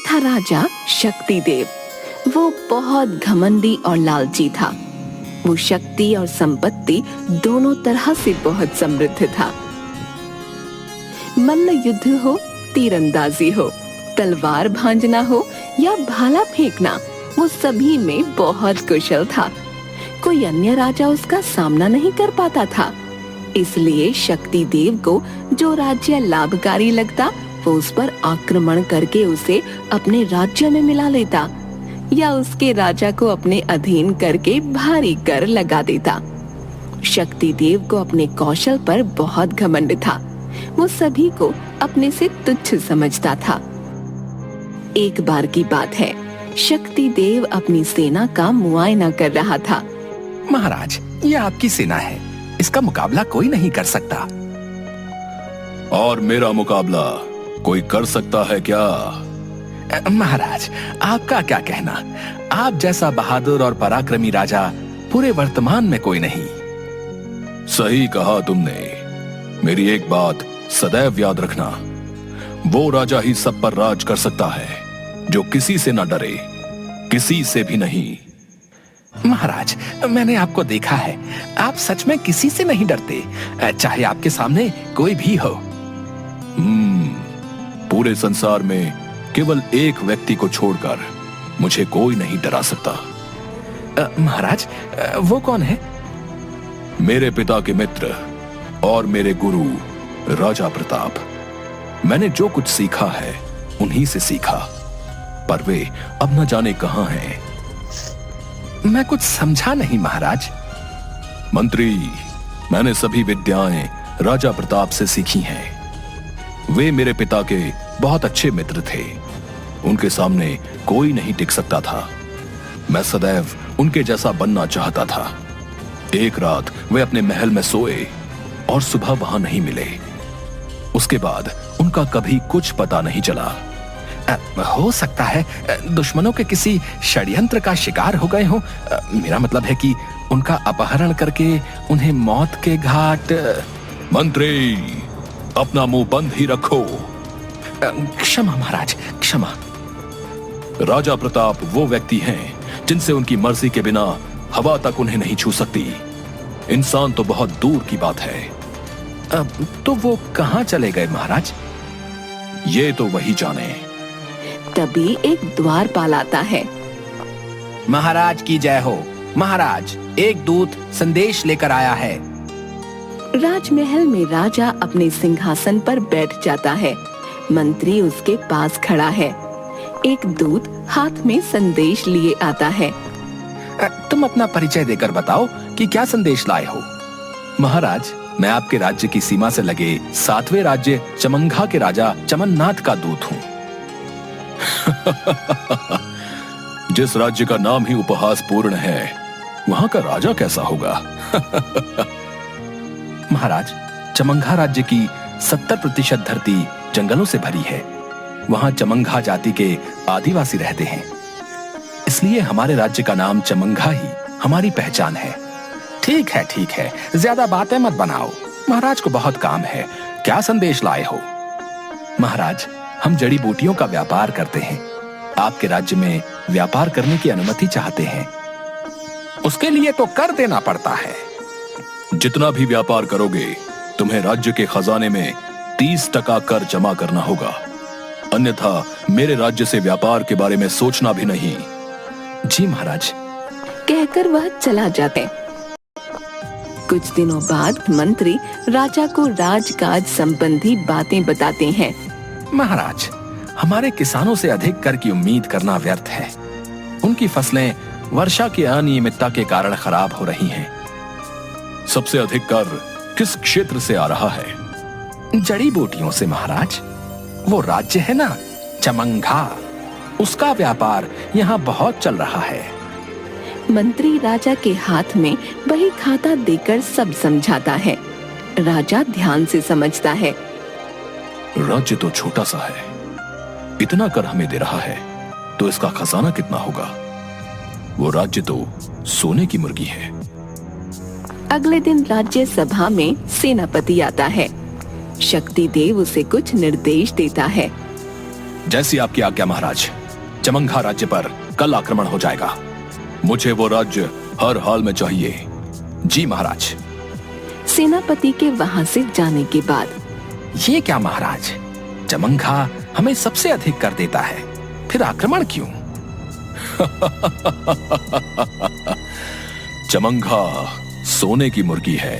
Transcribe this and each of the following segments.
था राजा शक्ति देव। वो बहुत घमंडी और लालची था। वो शक्ति और संपत्ति दोनों तरह से बहुत समृद्ध था। मल्ल युद्ध हो, तीरंदाजी हो, तलवार भांजना हो या भाला फेंकना, वो सभी में बहुत कुशल था। कोई अन्य राजा उसका सामना नहीं कर पाता था। इसलिए शक्ति देव को जो राज्य लाभकारी लगता वो उस पर आक्रमण करके उसे अपने राज्य में मिला लेता या उसके राजा को अपने अधीन करके भारी कर लगा देता। शक्ति देव को अपने कौशल पर बहुत घमंड था। वो सभी को अपने से तुच्छ समझता था। एक बार की बात है, शक्ति देव अपनी सेना का मुआयना कर रहा था। महाराज, ये आपकी सेना है, इसका मुकाबला कोई नहीं कर सकता। और मेरा मुकाबला कोई कर सकता है क्या? महाराज, आपका क्या कहना? आप जैसा बहादुर और पराक्रमी राजा पूरे वर्तमान में कोई नहीं। सही कहा तुमने। मेरी एक बात सदैव याद रखना, वो राजा ही सब पर राज कर सकता है जो किसी से ना डरे, किसी से भी नहीं। महाराज, मैंने आपको देखा है, आप सच में किसी से नहीं डरते, चाहे आपके सामने कोई भी हो। पूरे संसार में केवल एक व्यक्ति को छोड़कर मुझे कोई नहीं डरा सकता। महाराज, वो कौन है? मेरे पिता के मित्र और मेरे गुरु राजा प्रताप। मैंने जो कुछ सीखा है उन्हीं से सीखा, पर वे अब न जाने कहां हैं। मैं कुछ समझा नहीं महाराज। मंत्री, मैंने सभी विद्याएं राजा प्रताप से सीखी हैं। वे मेरे पिता के बहुत अच्छे मित्र थे। उनके सामने कोई नहीं टिक सकता था। मैं सदैव उनके जैसा बनना चाहता था। एक रात वे अपने महल में सोए और सुबह वहां नहीं मिले। उसके बाद उनका कभी कुछ पता नहीं चला। हो सकता है दुश्मनों के किसी षड्यंत्र का शिकार हो गए हो। मेरा मतलब है कि उनका अपहरण करके उन्हें मौत के घाट। मंत्री, अपना मुंह बंद ही रखो। क्षमा महाराज, क्षमा। राजा प्रताप वो व्यक्ति हैं जिनसे उनकी मर्जी के बिना हवा तक उन्हें नहीं छू सकती। इंसान तो बहुत दूर की बात है। तो वो कहां चले गए महाराज? ये तो वही जाने। तभी एक द्वारपाल आता है। महाराज की जय हो। महाराज, एक दूत संदेश लेकर आया है। राजमहल में राजा अपने सिंहासन पर बैठ जाता है। मंत्री उसके पास खड़ा है। एक दूत हाथ में संदेश लिए आता है। तुम अपना परिचय देकर बताओ कि क्या संदेश लाए हो। महाराज, मैं आपके राज्य की सीमा से लगे 7वें राज्य चमंघा के राजा चमननाथ का दूत हूँ। जिस राज्य का नाम ही उपहास पूर्ण है, वहां का राजा कैसा होगा? महाराज, चमंघा राज्य की 70% धरती जंगलों से भरी है। वहां चमंघा जाति के आदिवासी रहते हैं, इसलिए हमारे राज्य का नाम चमंघा ही हमारी पहचान है। ठीक है, ठीक है, ज्यादा बातें मत बनाओ। महाराज को बहुत काम है। क्या संदेश लाए हो? महाराज, हम जड़ी बूटियों का व्यापार करते हैं। आपके राज्य में व्यापार करने की अनुमति चाहते हैं। उसके लिए तो कर देना पड़ता है। जितना भी व्यापार करोगे, तुम्हें राज्य के खजाने में 30% कर जमा करना होगा, अन्यथा मेरे राज्य से व्यापार के बारे में सोचना भी नहीं। जी महाराज। कहकर वह चला जाते। कुछ दिनों बाद मंत्री राजा को राजकाज संबंधी बातें बताते हैं। महाराज, हमारे किसानों से अधिक कर की उम्मीद करना व्यर्थ है। उनकी फसलें वर्षा की अनियमितता के कारण खराब हो रही हैं। सबसे अधिक कर किस क्षेत्र से आ रहा है? जड़ी बूटियों से महाराज। वो राज्य है ना चमंघा, उसका व्यापार यहाँ बहुत चल रहा है। मंत्री राजा के हाथ में वही खाता देकर सब समझाता है। राजा ध्यान से समझता है। राज्य तो छोटा सा है, इतना कर हमें दे रहा है तो इसका खजाना कितना होगा? वो राज्य तो सोने की मुर्गी है। अगले दिन राज्य सभा में सेनापति आता है। शक्ति देव उसे कुछ निर्देश देता है। जैसी आपकी आज्ञा महाराज। चमंघा राज्य पर कल आक्रमण हो जाएगा। मुझे वो राज्य हर हाल में चाहिए। जी महाराज। सेनापति के वहां से जाने के बाद ये क्या महाराज, चमंघा हमें सबसे अधिक कर देता है, फिर आक्रमण क्यों? चमंघा सोने की मुर्गी है।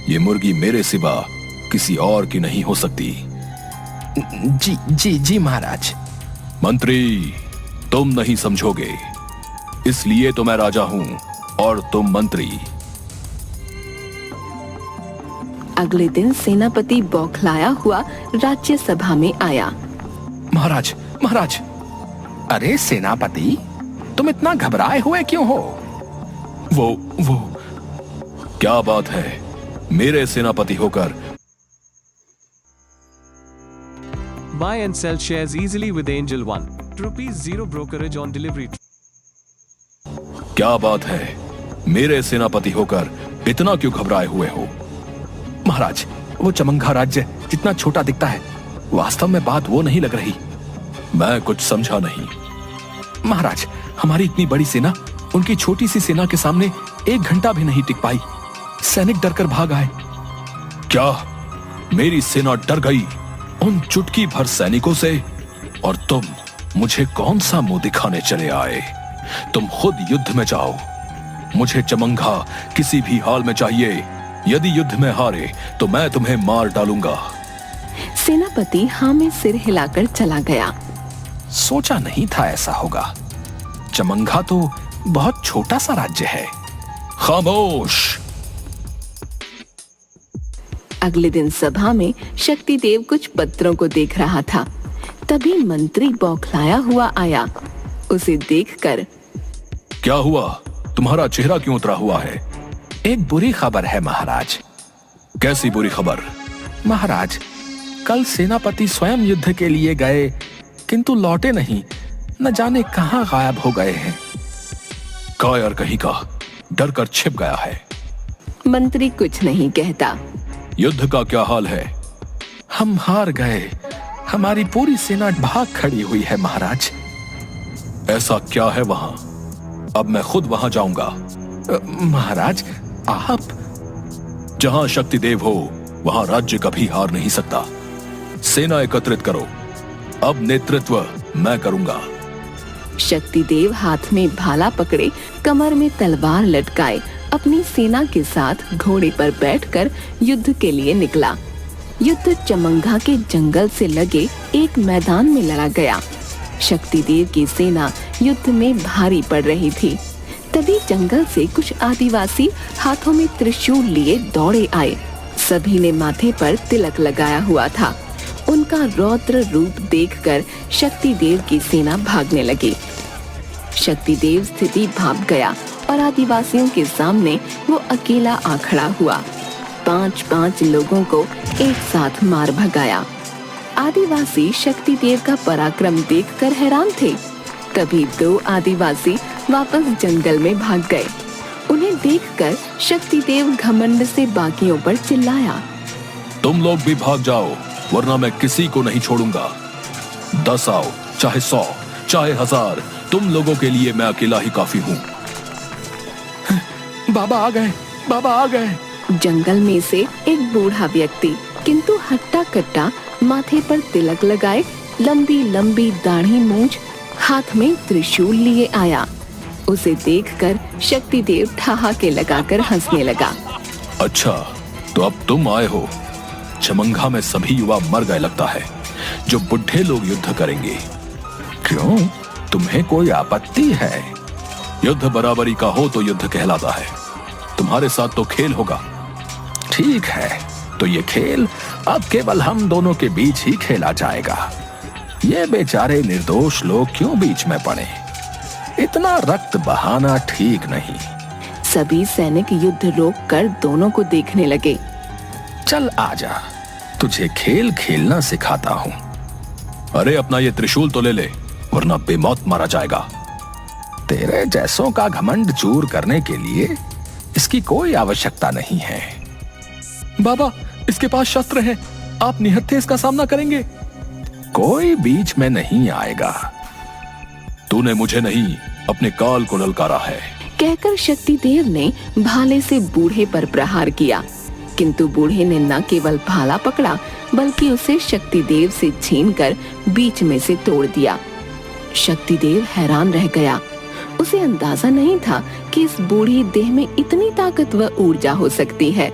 ये मुर्गी मेरे सिवा किसी और की नहीं हो सकती। जी जी जी महाराज। मंत्री, तुम नहीं समझोगे, इसलिए तो मैं राजा हूं और तुम मंत्री। अगले दिन सेनापति बौखलाया हुआ राज्य सभा में आया। महाराज महाराज। अरे सेनापति, तुम इतना घबराए हुए क्यों हो? वो क्या बात है? मेरे सेनापति होकर Buy and sell shares easily with Angel One. ₹0 brokerage on delivery. क्या बात है? मेरे सेनापति होकर इतना क्यों घबराए हुए हो? महाराज, वो चमंघा राज्य जितना छोटा दिखता है, वास्तव में बात वो नहीं लग रही। मैं कुछ समझा नहीं। महाराज, हमारी इतनी बड़ी सेना उनकी छोटी सी सेना के सामने 1 घंटा भी नहीं टिक पाई। सैनिक डरकर भाग आए। क्या मेरी सेना डर गई उन चुटकी भर सैनिकों से? और तुम मुझे कौन सा मुंह दिखाने चले आए? तुम खुद युद्ध में जाओ। मुझे चमंघा किसी भी हाल में चाहिए। यदि युद्ध में हारे तो मैं तुम्हें मार डालूंगा। सेनापति हाँ में सिर हिलाकर चला गया। सोचा नहीं था ऐसा होगा। चमंघा तो बहुत छोटा सा राज्य है। खामोश। अगले दिन सभा में शक्तिदेव कुछ पत्रों को देख रहा था। तभी मंत्री बौखलाया हुआ आया। उसे देखकर, क्या हुआ? तुम्हारा चेहरा क्यों उतरा हुआ है? एक बुरी खबर है महाराज। कैसी बुरी खबर? महाराज, कल सेनापति स्वयं युद्ध के लिए गए, किंतु लौटे नहीं। न जाने कहां गायब हो गए हैं। कायर कहीं का, डर कर छिप गया है। मंत्री कुछ नहीं कहता। युद्ध का क्या हाल है? हम हार गए। हमारी पूरी सेना भाग खड़ी हुई है महाराज। ऐसा क्या है वहां? अब मैं खुद वहां जाऊंगा। महाराज, आप जहां शक्तिदेव हो वहां राज्य कभी हार नहीं सकता। सेना एकत्रित करो। अब नेतृत्व मैं करूंगा। शक्तिदेव हाथ में भाला पकड़े, कमर में तलवार लटकाए, अपनी सेना के साथ घोड़े पर बैठकर युद्ध के लिए निकला। युद्ध चमंघा के जंगल से लगे एक मैदान में लड़ा गया। शक्तिदेव की सेना युद्ध में भारी पड़ रही थी। तभी जंगल से कुछ आदिवासी हाथों में त्रिशूल लिए दौड़े आए। सभी ने माथे पर तिलक लगाया हुआ था। उनका रौद्र रूप देखकर शक्तिदेव की सेना भागने लगी। शक्तिदेव स्थिति भाप गया और आदिवासियों के सामने वो अकेला आ खड़ा हुआ। 5-5 लोगों को एक साथ मार भगाया। आदिवासी शक्तिदेव का पराक्रम देखकर हैरान थे। तभी 2 आदिवासी वापस जंगल में भाग गए। उन्हें देखकर शक्तिदेव घमंड से बाकियों पर चिल्लाया, तुम लोग भी भाग जाओ, वरना मैं किसी को नहीं छोड़ूंगा। 10 आओ, चाहे 100, चाहे 1000, तुम लोगों के लिए मैं अकेला ही काफी हूँ। बाबा आ गए, बाबा आ गए। जंगल में से एक बूढ़ा व्यक्ति, किंतु हट्टा कट्टा, माथे पर तिलक लगाए, लंबी लंबी दाढ़ी मूंछ, हाथ में त्रिशूल लिए आया। उसे देखकर शक्तिदेव ठहाके लगाकर हंसने लगा। अच्छा, तो अब तुम आए हो। चमंघा में सभी युवा मर गए लगता है। जो बुढ़े लोग युद्ध करेंगे। क्यों, तुम्हें कोई आपत्ति है? युद्ध बराबरी का हो तो युद्ध कहलाता है। तुम्हारे साथ तो खेल होगा। ठीक है, तो ये खेल अब केवल हम दोनों के बीच ही खेला जाएगा। ये बेचारे निर्दोष लोग क्यों बीच में पड़े? इतना रक्त बहाना ठीक नहीं। सभी सैनिक युद्ध रोक कर दोनों को देखने लगे। चल आजा, तुझे खेल खेलना सिखाता हूँ। अरे अपना ये त्रिशूल तो ले ले, वरना बेमौत मारा जाएगा। तेरे जैसों का घमंड चूर करने के लिए इसकी कोई आवश्यकता नहीं है। बाबा, इसके पास शस्त्र है, आप निहत्थे इसका सामना करेंगे। कोई बीच में नहीं आएगा। तूने मुझे नहीं, अपने काल को ललकारा है। कहकर शक्ति देव ने भाले से बूढ़े पर प्रहार किया, किंतु बूढ़े ने न केवल भाला पकड़ा बल्कि उसे शक्ति देव से छीनकर बीच में से तोड़ दिया। शक्ति देव हैरान रह गया। उसे अंदाजा नहीं था कि इस बूढ़ी देह में इतनी ताकत व ऊर्जा हो सकती है।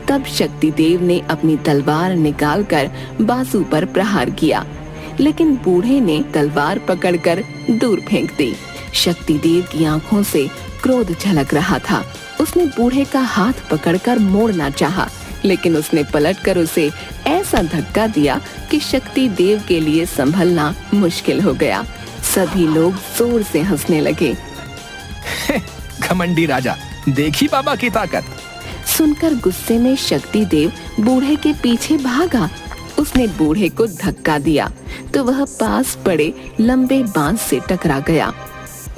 तब शक्ति देव ने अपनी तलवार निकालकर बासु पर प्रहार किया, लेकिन बूढ़े ने तलवार पकड़कर दूर फेंक दी। शक्ति देव की आंखों से क्रोध झलक रहा था। उसने बूढ़े का हाथ पकड़कर मोड़ना चाहा, लेकिन उसने पलटकर उसे ऐसा धक्का दिया कि शक्ति देव के लिए संभलना मुश्किल हो गया। सभी लोग जोर से हंसने लगे। घमंडी राजा, देखी बाबा की ताकत। सुनकर गुस्से में शक्ति देव बूढ़े के पीछे भागा। उसने बूढ़े को धक्का दिया तो वह पास पड़े लंबे बांस से टकरा गया।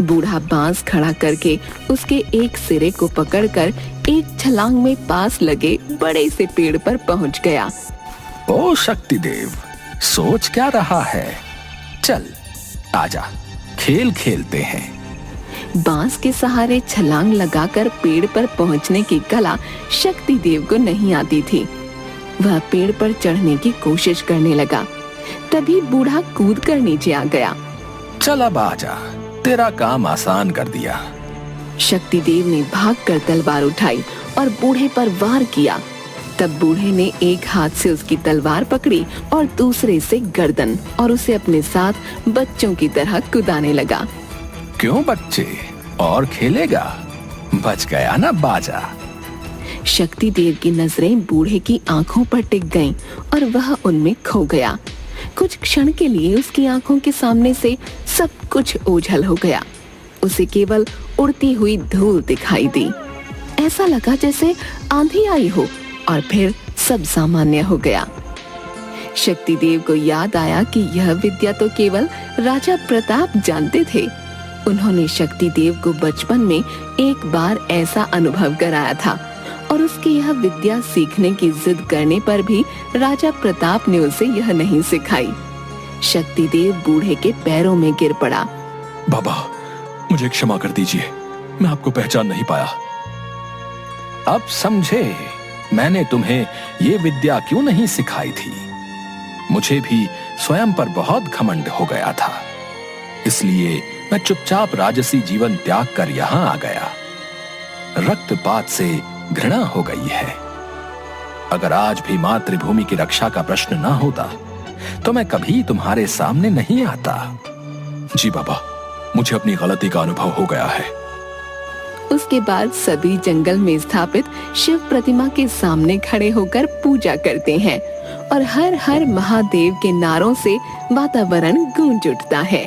बूढ़ा बांस खड़ा करके उसके एक सिरे को पकड़कर एक छलांग में पास लगे बड़े से पेड़ पर पहुंच गया। ओ शक्ति देव, सोच क्या रहा है? चल आजा, खेल खेलते हैं। बांस के सहारे छलांग लगाकर पेड़ पर पहुंचने की कला शक्ति देव को नहीं आती थी। वह पेड़ पर चढ़ने की कोशिश करने लगा। तभी बूढ़ा कूद कर नीचे आ गया। चल अब आजा, तेरा काम आसान कर दिया। शक्ति देव ने भागकर तलवार उठाई और बूढ़े पर वार किया। तब बूढ़े ने एक हाथ से उसकी तलवार पकड़ी और दूसरे से गर्दन, और उसे अपने साथ बच्चों की तरह कुदाने लगा। क्यों बच्चे, और खेलेगा? बच गया ना बाजा। शक्ति देव की नजरें बूढ़े की आंखों पर टिक गईं और वह उनमें खो गया। कुछ क्षण के लिए उसकी आंखों के सामने से सब कुछ ओझल हो गया। उसे केवल उड़ती हुई धूल दिखाई दी। ऐसा लगा जैसे आंधी आई हो, और फिर सब सामान्य हो गया। शक्ति देव को याद आया कि यह विद्या तो केवल राजा प्रताप जानते थे। उन्होंने शक्ति देव को बचपन में एक बार ऐसा अनुभव कराया था, और उसकी यह विद्या सीखने की जिद करने पर भी राजा प्रताप ने उसे यह नहीं सिखाई। शक्ति देव बूढ़े के पैरों में गिर पड़ा। बाबा, मुझे क्षमा कर दीजिए, मैं आपको पहचान नहीं पाया। अब समझे मैंने तुम्हें ये विद्या क्यों नहीं सिखाई थी। मुझे भी स्वयं पर बहुत घमंड हो गया था, इसलिए मैं चुपचाप राजसी जीवन त्याग कर यहाँ आ गया। रक्तपात से घृणा हो गई है। अगर आज भी मातृभूमि की रक्षा का प्रश्न ना होता तो मैं कभी तुम्हारे सामने नहीं आता। जी बाबा, मुझे अपनी गलती का अनुभव हो गया है। उसके बाद सभी जंगल में स्थापित शिव प्रतिमा के सामने खड़े होकर पूजा करते हैं और हर हर महादेव के नारों से वातावरण गूंज उठता है।